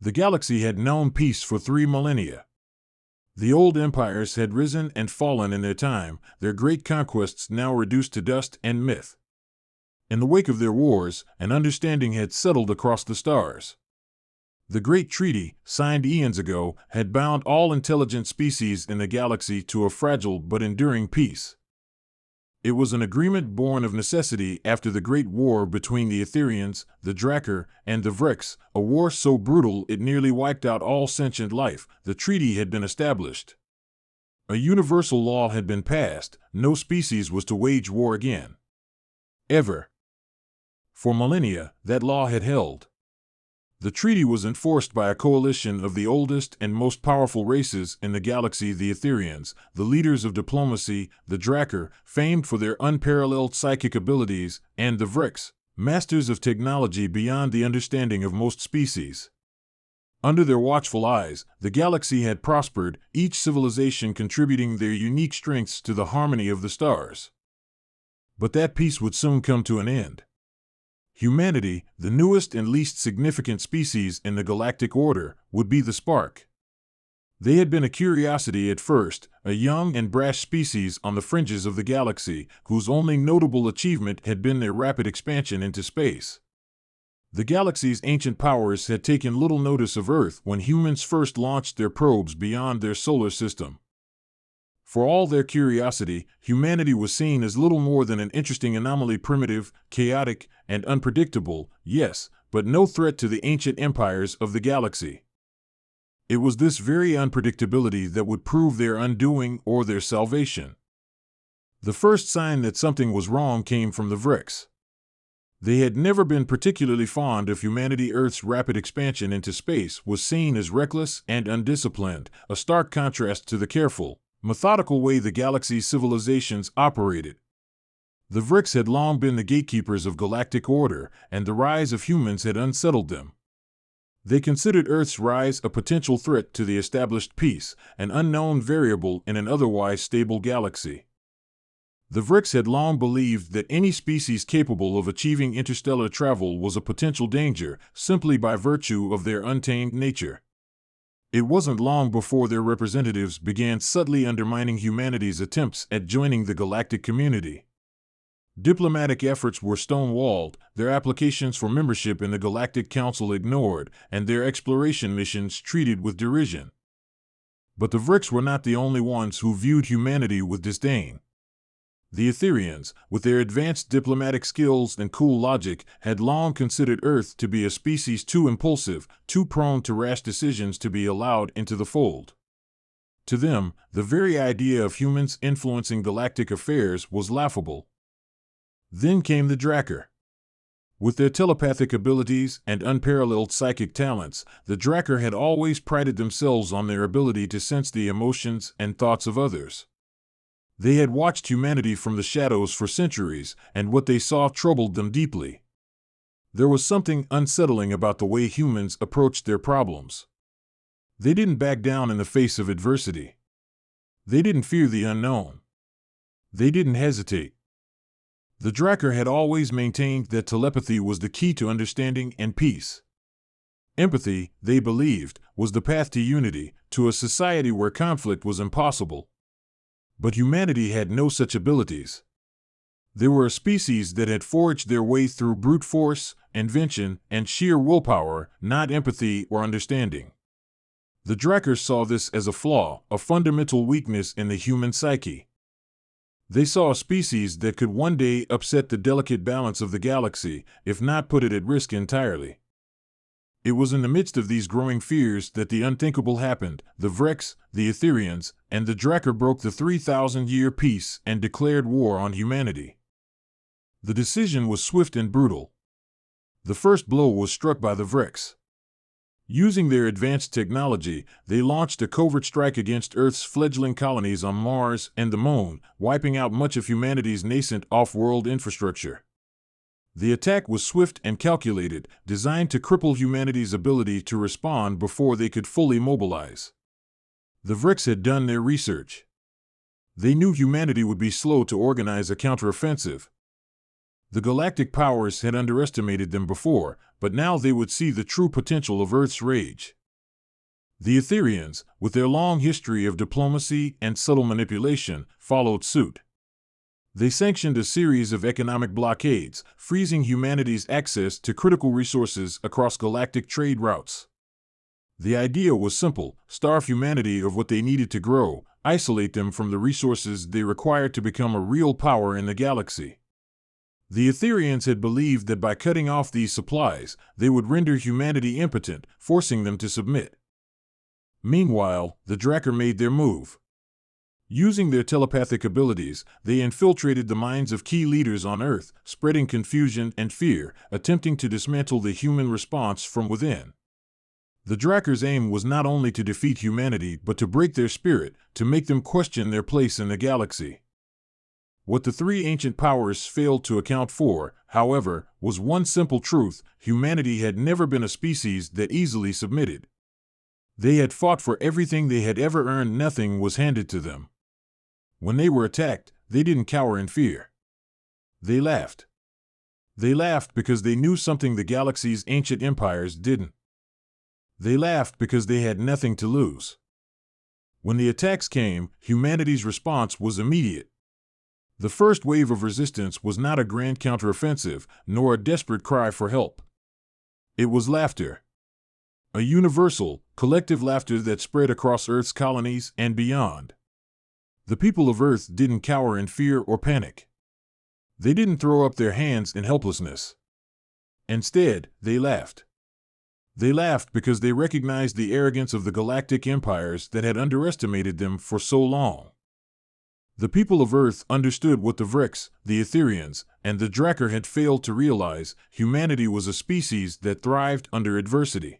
The galaxy had known peace for 3 millennia. The old empires had risen and fallen in their time, their great conquests now reduced to dust and myth. In the wake of their wars, an understanding had settled across the stars. The Great Treaty, signed eons ago, had bound all intelligent species in the galaxy to a fragile but enduring peace. It was an agreement born of necessity after the Great War between the Etherians, the Drakkar, and the Vrix, a war so brutal it nearly wiped out all sentient life. The treaty had been established. A universal law had been passed: no species was to wage war again. Ever. For millennia, that law had held. The treaty was enforced by a coalition of the oldest and most powerful races in the galaxy: the Etherians, the leaders of diplomacy, the Drakkar, famed for their unparalleled psychic abilities, and the Vrix, masters of technology beyond the understanding of most species. Under their watchful eyes, the galaxy had prospered, each civilization contributing their unique strengths to the harmony of the stars. But that peace would soon come to an end. Humanity, the newest and least significant species in the galactic order, would be the spark. They had been a curiosity at first, a young and brash species on the fringes of the galaxy, whose only notable achievement had been their rapid expansion into space. The galaxy's ancient powers had taken little notice of Earth when humans first launched their probes beyond their solar system. For all their curiosity, humanity was seen as little more than an interesting anomaly, primitive, chaotic, and unpredictable, yes, but no threat to the ancient empires of the galaxy. It was this very unpredictability that would prove their undoing or their salvation. The first sign that something was wrong came from the Vrix. They had never been particularly fond of humanity. Earth's rapid expansion into space was seen as reckless and undisciplined, a stark contrast to the careful, methodical way the galaxy's civilizations operated. The Vrix had long been the gatekeepers of galactic order, and the rise of humans had unsettled them. They considered Earth's rise a potential threat to the established peace, an unknown variable in an otherwise stable galaxy. The Vrix had long believed that any species capable of achieving interstellar travel was a potential danger, simply by virtue of their untamed nature. It wasn't long before their representatives began subtly undermining humanity's attempts at joining the galactic community. Diplomatic efforts were stonewalled, their applications for membership in the Galactic Council ignored, and their exploration missions treated with derision. But the Vrix were not the only ones who viewed humanity with disdain. The Etherians, with their advanced diplomatic skills and cool logic, had long considered Earth to be a species too impulsive, too prone to rash decisions to be allowed into the fold. To them, the very idea of humans influencing galactic affairs was laughable. Then came the Drakkar. With their telepathic abilities and unparalleled psychic talents, the Drakkar had always prided themselves on their ability to sense the emotions and thoughts of others. They had watched humanity from the shadows for centuries, and what they saw troubled them deeply. There was something unsettling about the way humans approached their problems. They didn't back down in the face of adversity. They didn't fear the unknown. They didn't hesitate. The Drakkar had always maintained that telepathy was the key to understanding and peace. Empathy, they believed, was the path to unity, to a society where conflict was impossible. But humanity had no such abilities. They were a species that had forged their way through brute force, invention, and sheer willpower, not empathy or understanding. The Drakkar saw this as a flaw, a fundamental weakness in the human psyche. They saw a species that could one day upset the delicate balance of the galaxy, if not put it at risk entirely. It was in the midst of these growing fears that the unthinkable happened. The Vrix, the Etherians, and the Drakkar broke the 3,000-year peace and declared war on humanity. The decision was swift and brutal. The first blow was struck by the Vrix. Using their advanced technology, they launched a covert strike against Earth's fledgling colonies on Mars and the Moon, wiping out much of humanity's nascent off-world infrastructure. The attack was swift and calculated, designed to cripple humanity's ability to respond before they could fully mobilize. The Vrix had done their research. They knew humanity would be slow to organize a counteroffensive. The galactic powers had underestimated them before, but now they would see the true potential of Earth's rage. The Etherians, with their long history of diplomacy and subtle manipulation, followed suit. They sanctioned a series of economic blockades, freezing humanity's access to critical resources across galactic trade routes. The idea was simple: starve humanity of what they needed to grow, isolate them from the resources they required to become a real power in the galaxy. The Etherians had believed that by cutting off these supplies, they would render humanity impotent, forcing them to submit. Meanwhile, the Drakkar made their move. Using their telepathic abilities, they infiltrated the minds of key leaders on Earth, spreading confusion and fear, attempting to dismantle the human response from within. The Drakkar's aim was not only to defeat humanity but to break their spirit, to make them question their place in the galaxy. What the three ancient powers failed to account for, however, was one simple truth: humanity had never been a species that easily submitted. They had fought for everything they had ever earned. Nothing was handed to them. When they were attacked, they didn't cower in fear. They laughed. They laughed because they knew something the galaxy's ancient empires didn't. They laughed because they had nothing to lose. When the attacks came, humanity's response was immediate. The first wave of resistance was not a grand counteroffensive, nor a desperate cry for help. It was laughter. A universal, collective laughter that spread across Earth's colonies and beyond. The people of Earth didn't cower in fear or panic. They didn't throw up their hands in helplessness. Instead, they laughed. They laughed because they recognized the arrogance of the galactic empires that had underestimated them for so long. The people of Earth understood what the Vreks, the Etherians, and the Drakkar had failed to realize: humanity was a species that thrived under adversity.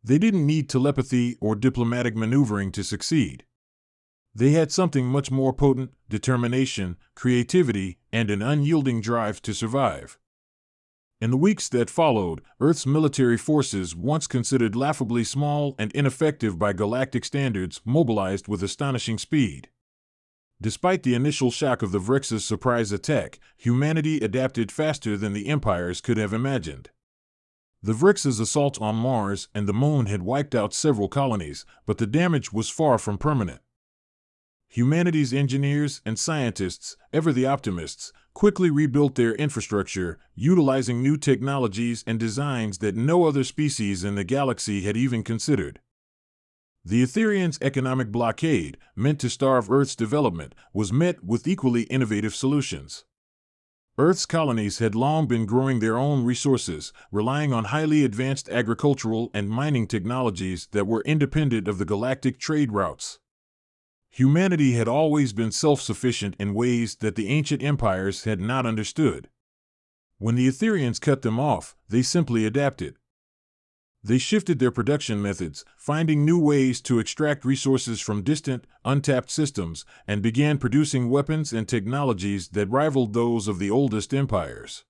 They didn't need telepathy or diplomatic maneuvering to succeed. They had something much more potent: determination, creativity, and an unyielding drive to survive. In the weeks that followed, Earth's military forces, once considered laughably small and ineffective by galactic standards, mobilized with astonishing speed. Despite the initial shock of the Vreks' surprise attack, humanity adapted faster than the empires could have imagined. The Vreks' assault on Mars and the Moon had wiped out several colonies, but the damage was far from permanent. Humanity's engineers and scientists, ever the optimists, quickly rebuilt their infrastructure, utilizing new technologies and designs that no other species in the galaxy had even considered. The Etherians' economic blockade, meant to starve Earth's development, was met with equally innovative solutions. Earth's colonies had long been growing their own resources, relying on highly advanced agricultural and mining technologies that were independent of the galactic trade routes. Humanity had always been self-sufficient in ways that the ancient empires had not understood. When the Etherians cut them off, they simply adapted. They shifted their production methods, finding new ways to extract resources from distant, untapped systems, and began producing weapons and technologies that rivaled those of the oldest empires.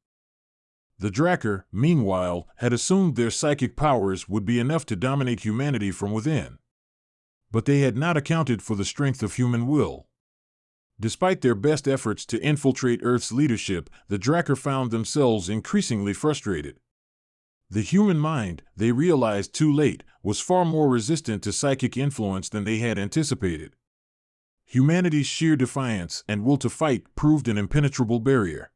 The Drakkar, meanwhile, had assumed their psychic powers would be enough to dominate humanity from within. But they had not accounted for the strength of human will. Despite their best efforts to infiltrate Earth's leadership, the Drakkar found themselves increasingly frustrated. The human mind, they realized too late, was far more resistant to psychic influence than they had anticipated. Humanity's sheer defiance and will to fight proved an impenetrable barrier.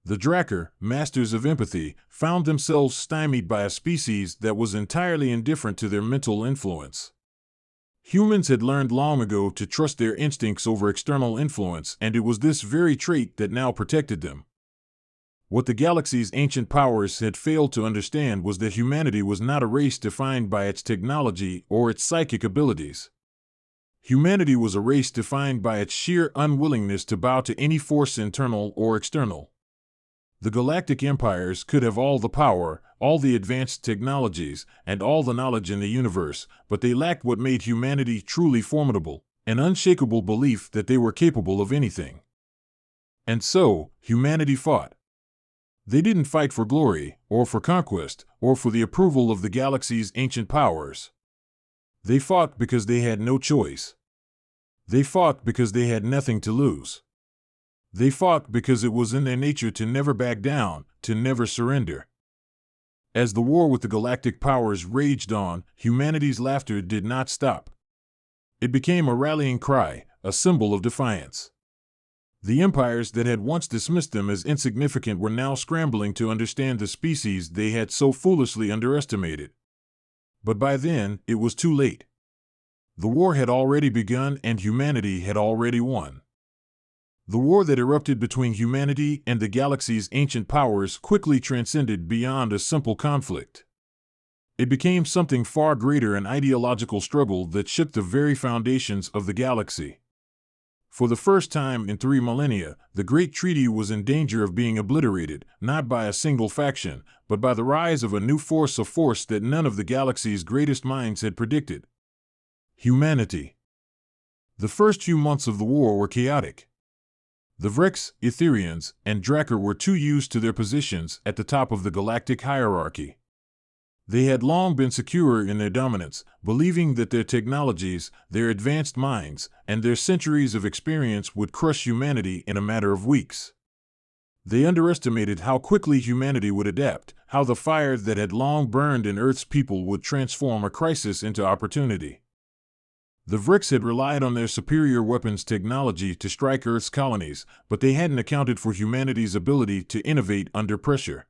The Drakkar, masters of empathy, found themselves stymied by a species that was entirely indifferent to their mental influence. Humans had learned long ago to trust their instincts over external influence, and it was this very trait that now protected them. What the galaxy's ancient powers had failed to understand was that humanity was not a race defined by its technology or its psychic abilities. Humanity was a race defined by its sheer unwillingness to bow to any force, internal or external. The galactic empires could have all the power, all the advanced technologies, and all the knowledge in the universe, but they lacked what made humanity truly formidable: an unshakable belief that they were capable of anything. And so, humanity fought. They didn't fight for glory, or for conquest, or for the approval of the galaxy's ancient powers. They fought because they had no choice. They fought because they had nothing to lose. They fought because it was in their nature to never back down, to never surrender. As the war with the galactic powers raged on, humanity's laughter did not stop. It became a rallying cry, a symbol of defiance. The empires that had once dismissed them as insignificant were now scrambling to understand the species they had so foolishly underestimated. But by then, it was too late. The war had already begun and humanity had already won. The war that erupted between humanity and the galaxy's ancient powers quickly transcended beyond a simple conflict. It became something far greater, an ideological struggle that shook the very foundations of the galaxy. For the first time in 3 millennia, the Great Treaty was in danger of being obliterated, not by a single faction, but by the rise of a new force, a force that none of the galaxy's greatest minds had predicted. Humanity. The first few months of the war were chaotic. The Vrex, Etherians, and Drakkar were too used to their positions at the top of the galactic hierarchy. They had long been secure in their dominance, believing that their technologies, their advanced minds, and their centuries of experience would crush humanity in a matter of weeks. They underestimated how quickly humanity would adapt, how the fire that had long burned in Earth's people would transform a crisis into opportunity. The Vrex had relied on their superior weapons technology to strike Earth's colonies, but they hadn't accounted for humanity's ability to innovate under pressure.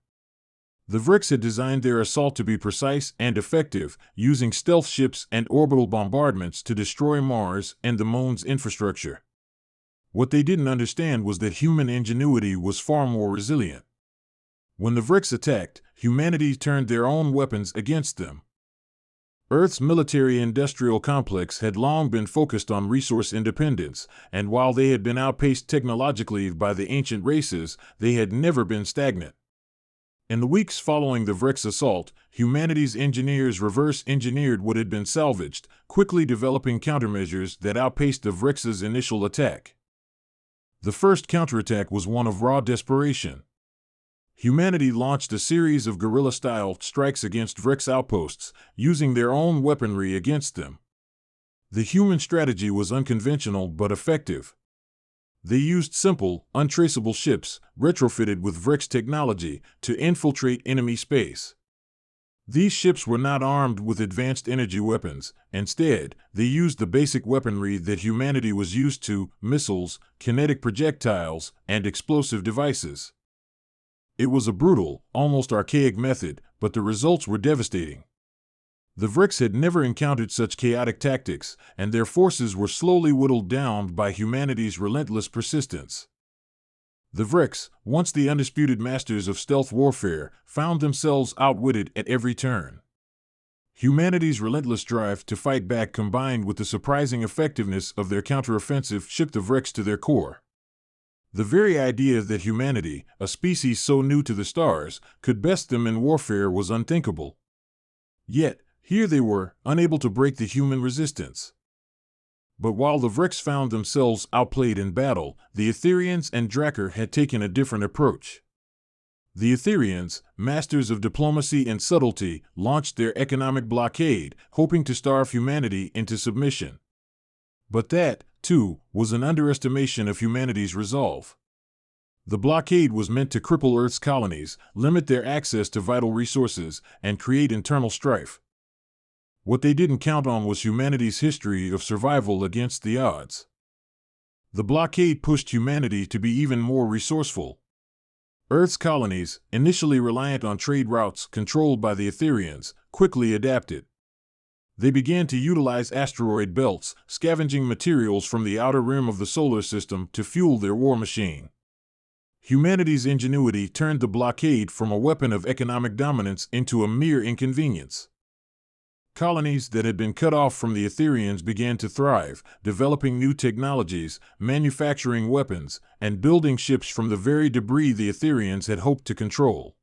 The Vrex had designed their assault to be precise and effective, using stealth ships and orbital bombardments to destroy Mars and the Moon's infrastructure. What they didn't understand was that human ingenuity was far more resilient. When the Vrex attacked, humanity turned their own weapons against them. Earth's military-industrial complex had long been focused on resource independence, and while they had been outpaced technologically by the ancient races, they had never been stagnant. In the weeks following the Vrex assault, humanity's engineers reverse-engineered what had been salvaged, quickly developing countermeasures that outpaced the Vrex's initial attack. The first counterattack was one of raw desperation. Humanity launched a series of guerrilla-style strikes against Vrex outposts, using their own weaponry against them. The human strategy was unconventional but effective. They used simple, untraceable ships, retrofitted with Vrex technology, to infiltrate enemy space. These ships were not armed with advanced energy weapons. Instead, they used the basic weaponry that humanity was used to: missiles, kinetic projectiles, and explosive devices. It was a brutal, almost archaic method, but the results were devastating. The Vrex had never encountered such chaotic tactics, and their forces were slowly whittled down by humanity's relentless persistence. The Vrex, once the undisputed masters of stealth warfare, found themselves outwitted at every turn. Humanity's relentless drive to fight back, combined with the surprising effectiveness of their counteroffensive, shook the Vrex to their core. The very idea that humanity, a species so new to the stars, could best them in warfare was unthinkable. Yet, here they were, unable to break the human resistance. But while the Vrex found themselves outplayed in battle, the Etherians and Drakkar had taken a different approach. The Etherians, masters of diplomacy and subtlety, launched their economic blockade, hoping to starve humanity into submission. But that, too, was an underestimation of humanity's resolve. The blockade was meant to cripple Earth's colonies, limit their access to vital resources, and create internal strife. What they didn't count on was humanity's history of survival against the odds. The blockade pushed humanity to be even more resourceful. Earth's colonies, initially reliant on trade routes controlled by the Etherians, quickly adapted. They began to utilize asteroid belts, scavenging materials from the outer rim of the solar system to fuel their war machine. Humanity's ingenuity turned the blockade from a weapon of economic dominance into a mere inconvenience. Colonies that had been cut off from the Etherians began to thrive, developing new technologies, manufacturing weapons, and building ships from the very debris the Etherians had hoped to control.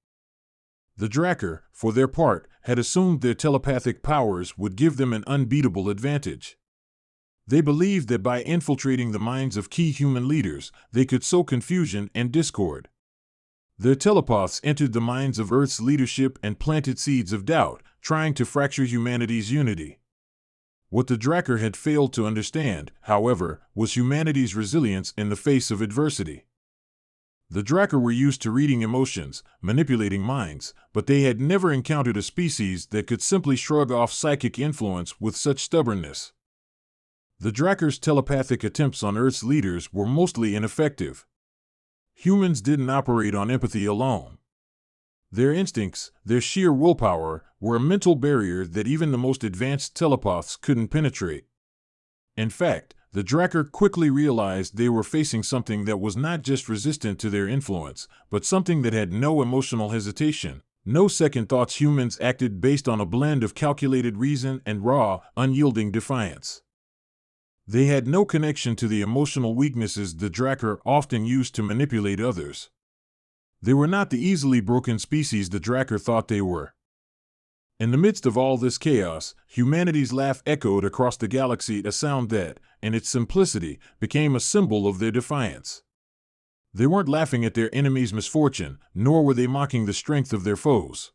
The Drakkar, for their part, had assumed their telepathic powers would give them an unbeatable advantage. They believed that by infiltrating the minds of key human leaders, they could sow confusion and discord. Their telepaths entered the minds of Earth's leadership and planted seeds of doubt, trying to fracture humanity's unity. What the Drakkar had failed to understand, however, was humanity's resilience in the face of adversity. The Drakkar were used to reading emotions, manipulating minds, but they had never encountered a species that could simply shrug off psychic influence with such stubbornness. The Drakkar's telepathic attempts on Earth's leaders were mostly ineffective. Humans didn't operate on empathy alone. Their instincts, their sheer willpower, were a mental barrier that even the most advanced telepaths couldn't penetrate. In fact, the Drakkar quickly realized they were facing something that was not just resistant to their influence, but something that had no emotional hesitation, no second thoughts. Humans acted based on a blend of calculated reason and raw, unyielding defiance. They had no connection to the emotional weaknesses the Drakkar often used to manipulate others. They were not the easily broken species the Drakkar thought they were. In the midst of all this chaos, humanity's laugh echoed across the galaxy, a sound that, in its simplicity, became a symbol of their defiance. They weren't laughing at their enemies' misfortune, nor were they mocking the strength of their foes.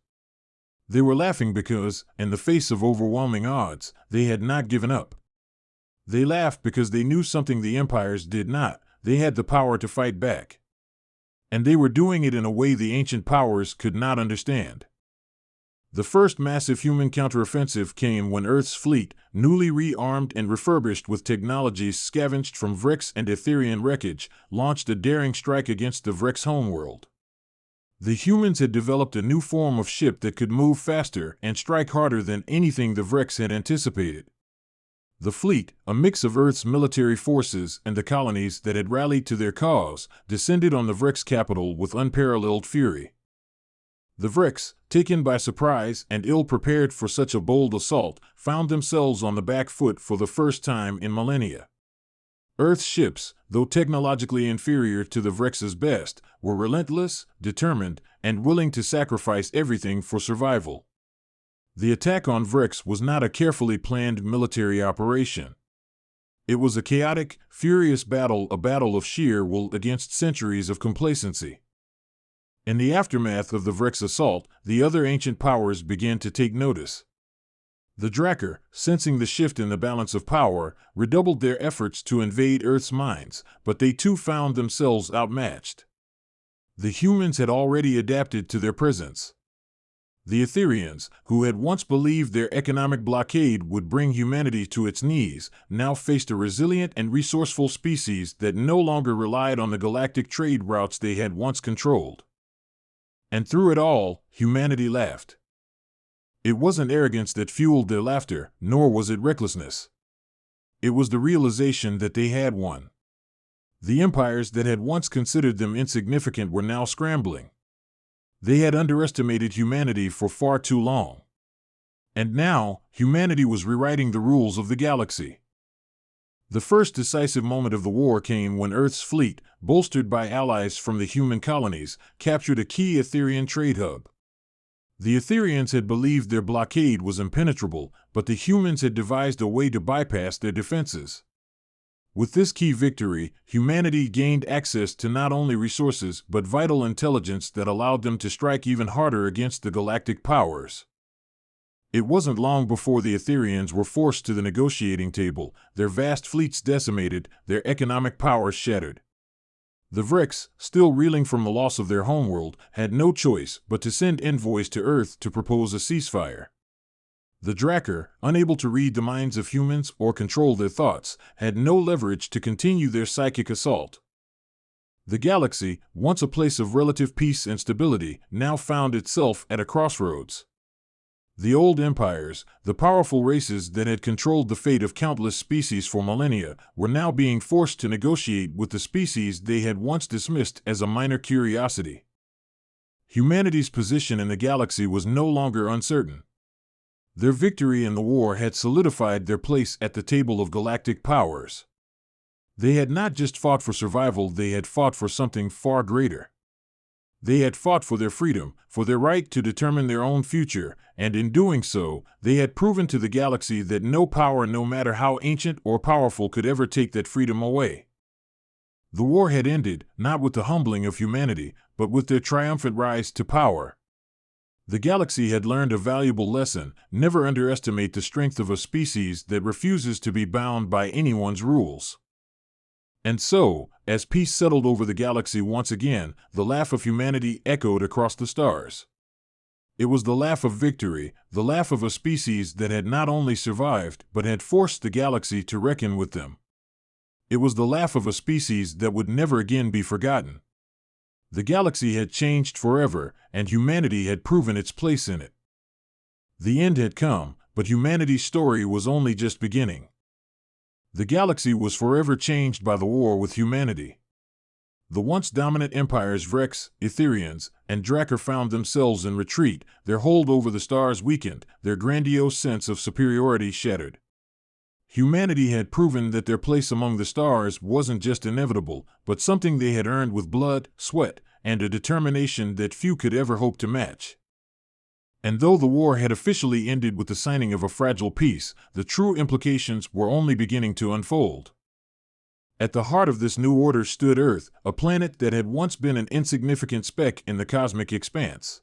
They were laughing because, in the face of overwhelming odds, they had not given up. They laughed because they knew something the empires did not: they had the power to fight back. And they were doing it in a way the ancient powers could not understand. The first massive human counteroffensive came when Earth's fleet, newly rearmed and refurbished with technologies scavenged from Vrex and Etherian wreckage, launched a daring strike against the Vrex homeworld. The humans had developed a new form of ship that could move faster and strike harder than anything the Vrex had anticipated. The fleet, a mix of Earth's military forces and the colonies that had rallied to their cause, descended on the Vrex capital with unparalleled fury. The Vrex, taken by surprise and ill-prepared for such a bold assault, found themselves on the back foot for the first time in millennia. Earth's ships, though technologically inferior to the Vrex's best, were relentless, determined, and willing to sacrifice everything for survival. The attack on Vrex was not a carefully planned military operation. It was a chaotic, furious battle, a battle of sheer will against centuries of complacency. In the aftermath of the Vrex assault, the other ancient powers began to take notice. The Drakkar, sensing the shift in the balance of power, redoubled their efforts to invade Earth's minds, but they too found themselves outmatched. The humans had already adapted to their presence. The Etherians, who had once believed their economic blockade would bring humanity to its knees, now faced a resilient and resourceful species that no longer relied on the galactic trade routes they had once controlled. And through it all, humanity laughed. It wasn't arrogance that fueled their laughter, nor was it recklessness. It was the realization that they had won. The empires that had once considered them insignificant were now scrambling. They had underestimated humanity for far too long. And now, humanity was rewriting the rules of the galaxy. The first decisive moment of the war came when Earth's fleet, bolstered by allies from the human colonies, captured a key Etherian trade hub. The Etherians had believed their blockade was impenetrable, but the humans had devised a way to bypass their defenses. With this key victory, humanity gained access to not only resources but vital intelligence that allowed them to strike even harder against the galactic powers. It wasn't long before the Etherians were forced to the negotiating table, their vast fleets decimated, their economic powers shattered. The Vrex, still reeling from the loss of their homeworld, had no choice but to send envoys to Earth to propose a ceasefire. The Drakkar, unable to read the minds of humans or control their thoughts, had no leverage to continue their psychic assault. The galaxy, once a place of relative peace and stability, now found itself at a crossroads. The old empires, the powerful races that had controlled the fate of countless species for millennia, were now being forced to negotiate with the species they had once dismissed as a minor curiosity. Humanity's position in the galaxy was no longer uncertain. Their victory in the war had solidified their place at the table of galactic powers. They had not just fought for survival, they had fought for something far greater. They had fought for their freedom, for their right to determine their own future, and in doing so, they had proven to the galaxy that no power, no matter how ancient or powerful, could ever take that freedom away. The war had ended, not with the humbling of humanity, but with their triumphant rise to power. The galaxy had learned a valuable lesson: never underestimate the strength of a species that refuses to be bound by anyone's rules. And so, As peace settled over the galaxy once again, the laugh of humanity echoed across the stars. It was the laugh of victory, the laugh of a species that had not only survived but had forced the galaxy to reckon with them. It was the laugh of a species that would never again be forgotten. The galaxy had changed forever, and humanity had proven its place in it. The end had come, but humanity's story was only just beginning. The galaxy was forever changed by the war with humanity. The once dominant empires Vrex, Etherians, and Drakkar found themselves in retreat, their hold over the stars weakened, their grandiose sense of superiority shattered. Humanity had proven that their place among the stars wasn't just inevitable, but something they had earned with blood, sweat, and a determination that few could ever hope to match. And though the war had officially ended with the signing of a fragile peace, the true implications were only beginning to unfold. At the heart of this new order stood Earth, a planet that had once been an insignificant speck in the cosmic expanse.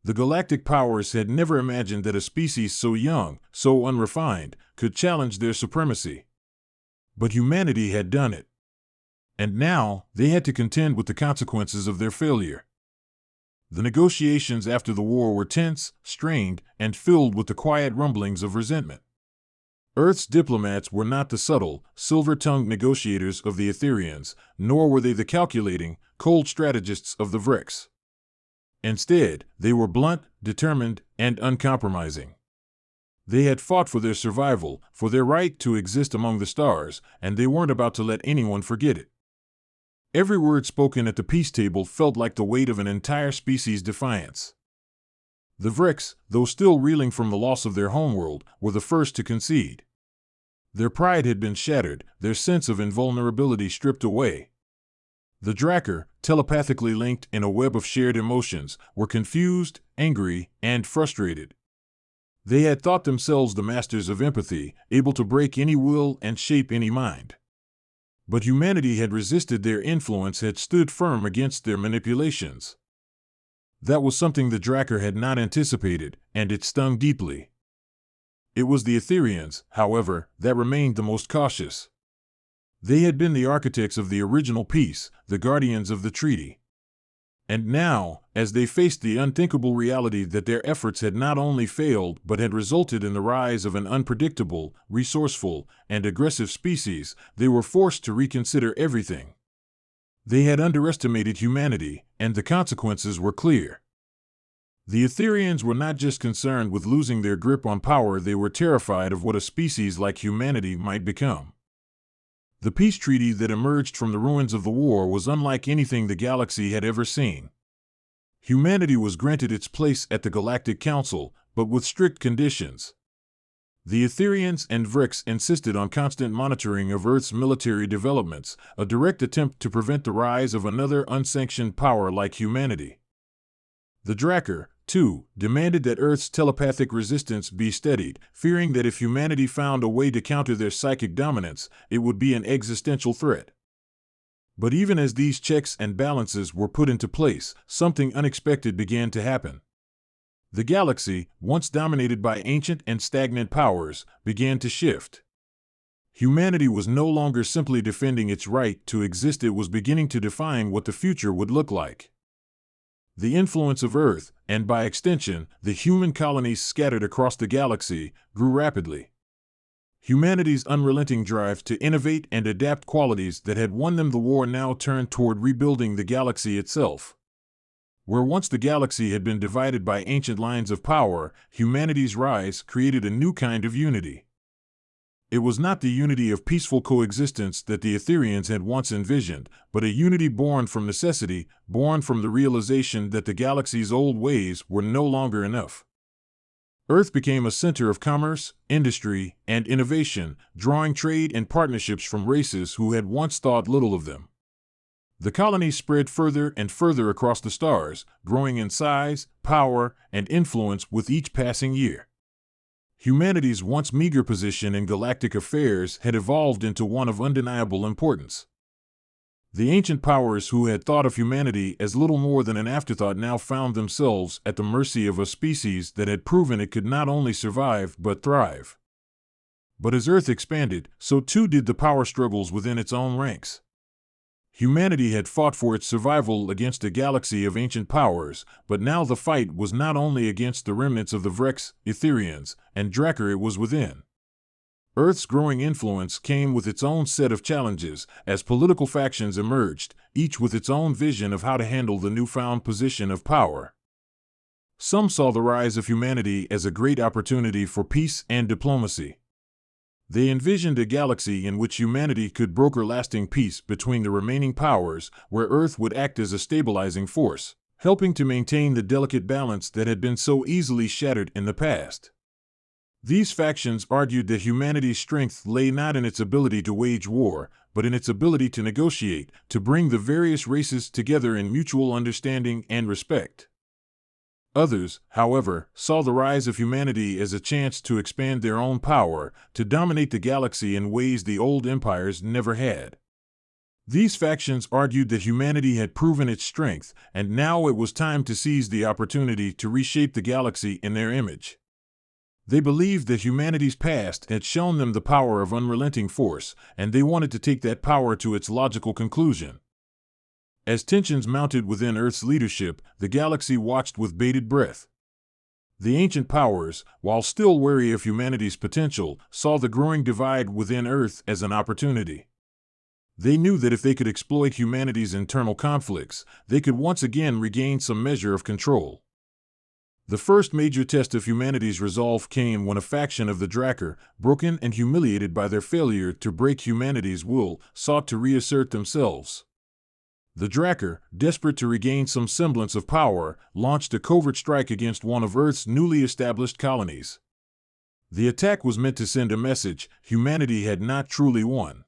The galactic powers had never imagined that a species so young, so unrefined, could challenge their supremacy. But humanity had done it. And now, they had to contend with the consequences of their failure. The negotiations after the war were tense, strained, and filled with the quiet rumblings of resentment. Earth's diplomats were not the subtle, silver-tongued negotiators of the Etherians, nor were they the calculating, cold strategists of the Vrex. Instead, they were blunt, determined, and uncompromising. They had fought for their survival, for their right to exist among the stars, and they weren't about to let anyone forget it. Every word spoken at the peace table felt like the weight of an entire species' defiance. The Vrex, though still reeling from the loss of their homeworld, were the first to concede. Their pride had been shattered, their sense of invulnerability stripped away. The Drakkar, telepathically linked in a web of shared emotions, were confused, angry, and frustrated. They had thought themselves the masters of empathy, able to break any will and shape any mind. But humanity had resisted their influence, had stood firm against their manipulations. That was something the Drakkar had not anticipated, and it stung deeply. It was the Etherians, however, that remained the most cautious. They had been the architects of the original peace, the guardians of the treaty. And now, as they faced the unthinkable reality that their efforts had not only failed but had resulted in the rise of an unpredictable, resourceful, and aggressive species, they were forced to reconsider everything. They had underestimated humanity, and the consequences were clear. The Etherians were not just concerned with losing their grip on power, they were terrified of what a species like humanity might become. The peace treaty that emerged from the ruins of the war was unlike anything the galaxy had ever seen. Humanity was granted its place at the Galactic Council, but with strict conditions. The Etherians and Vrex insisted on constant monitoring of Earth's military developments, a direct attempt to prevent the rise of another unsanctioned power like humanity. The Drakkar, too, demanded that Earth's telepathic resistance be steadied, fearing that if humanity found a way to counter their psychic dominance, it would be an existential threat. But even as these checks and balances were put into place, something unexpected began to happen. The galaxy, once dominated by ancient and stagnant powers, began to shift. Humanity was no longer simply defending its right to exist, it was beginning to define what the future would look like. The influence of Earth, and by extension, the human colonies scattered across the galaxy, grew rapidly. Humanity's unrelenting drive to innovate and adapt qualities that had won them the war now turned toward rebuilding the galaxy itself. Where once the galaxy had been divided by ancient lines of power, humanity's rise created a new kind of unity. It was not the unity of peaceful coexistence that the Etherians had once envisioned, but a unity born from necessity, born from the realization that the galaxy's old ways were no longer enough. Earth became a center of commerce, industry, and innovation, drawing trade and partnerships from races who had once thought little of them. The colonies spread further and further across the stars, growing in size, power, and influence with each passing year. Humanity's once meager position in galactic affairs had evolved into one of undeniable importance. The ancient powers who had thought of humanity as little more than an afterthought now found themselves at the mercy of a species that had proven it could not only survive but thrive. But as Earth expanded, so too did the power struggles within its own ranks. Humanity had fought for its survival against a galaxy of ancient powers, but now the fight was not only against the remnants of the Vrex, Etherians, and Drakkar, it was within. Earth's growing influence came with its own set of challenges as political factions emerged, each with its own vision of how to handle the newfound position of power. Some saw the rise of humanity as a great opportunity for peace and diplomacy. They envisioned a galaxy in which humanity could broker lasting peace between the remaining powers, where Earth would act as a stabilizing force, helping to maintain the delicate balance that had been so easily shattered in the past. These factions argued that humanity's strength lay not in its ability to wage war, but in its ability to negotiate, to bring the various races together in mutual understanding and respect. Others, however, saw the rise of humanity as a chance to expand their own power, to dominate the galaxy in ways the old empires never had. These factions argued that humanity had proven its strength, and now it was time to seize the opportunity to reshape the galaxy in their image. They believed that humanity's past had shown them the power of unrelenting force, and they wanted to take that power to its logical conclusion. As tensions mounted within Earth's leadership, the galaxy watched with bated breath. The ancient powers, while still wary of humanity's potential, saw the growing divide within Earth as an opportunity. They knew that if they could exploit humanity's internal conflicts, they could once again regain some measure of control. The first major test of humanity's resolve came when a faction of the Drakkar, broken and humiliated by their failure to break humanity's will, sought to reassert themselves. The Drakkar, desperate to regain some semblance of power, launched a covert strike against one of Earth's newly established colonies. The attack was meant to send a message: humanity had not truly won.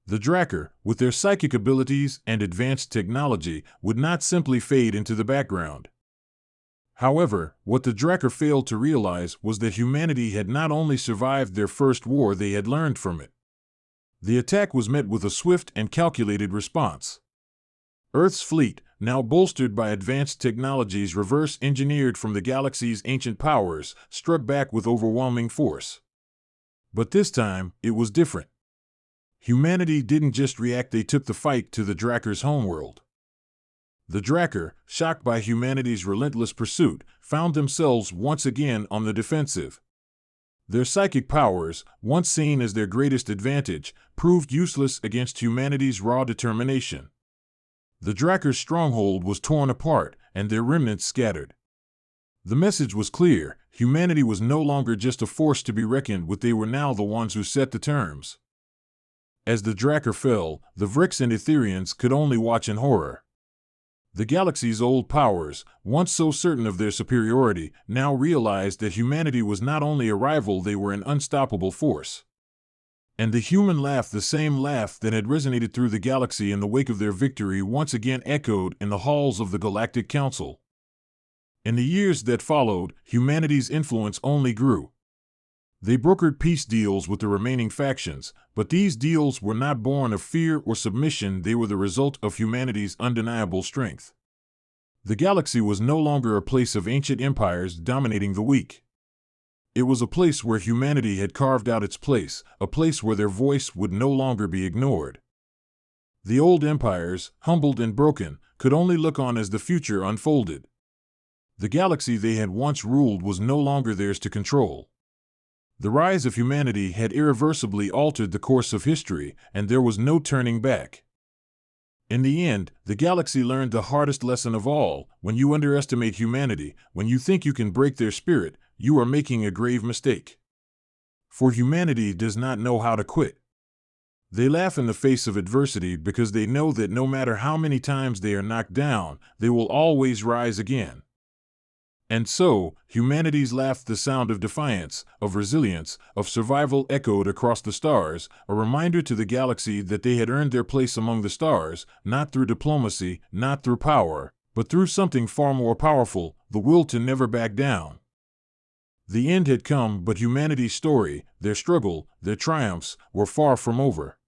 The Drakkar, with their psychic abilities and advanced technology, would not simply fade into the background. However, what the Drakkar failed to realize was that humanity had not only survived their first war, they had learned from it. The attack was met with a swift and calculated response. Earth's fleet, now bolstered by advanced technologies reverse-engineered from the galaxy's ancient powers, struck back with overwhelming force. But this time, it was different. Humanity didn't just react, they took the fight to the Drakkar's homeworld. The Drakkar, shocked by humanity's relentless pursuit, found themselves once again on the defensive. Their psychic powers, once seen as their greatest advantage, proved useless against humanity's raw determination. The Drakkar's stronghold was torn apart, and their remnants scattered. The message was clear: humanity was no longer just a force to be reckoned with, they were now the ones who set the terms. As the Drakkar fell, the Vrex and Etherians could only watch in horror. The galaxy's old powers, once so certain of their superiority, now realized that humanity was not only a rival, they were an unstoppable force. And the human laugh, the same laugh that had resonated through the galaxy in the wake of their victory, once again echoed in the halls of the Galactic Council. In the years that followed, humanity's influence only grew. They brokered peace deals with the remaining factions, but these deals were not born of fear or submission, they were the result of humanity's undeniable strength. The galaxy was no longer a place of ancient empires dominating the weak. It was a place where humanity had carved out its place, a place where their voice would no longer be ignored. The old empires, humbled and broken, could only look on as the future unfolded. The galaxy they had once ruled was no longer theirs to control. The rise of humanity had irreversibly altered the course of history, and there was no turning back. In the end, the galaxy learned the hardest lesson of all: when you underestimate humanity, when you think you can break their spirit, you are making a grave mistake. For humanity does not know how to quit. They laugh in the face of adversity because they know that no matter how many times they are knocked down, they will always rise again. And so, humanity's laugh, the sound of defiance, of resilience, of survival, echoed across the stars, a reminder to the galaxy that they had earned their place among the stars, not through diplomacy, not through power, but through something far more powerful: the will to never back down. The end had come, but humanity's story, their struggle, their triumphs, were far from over.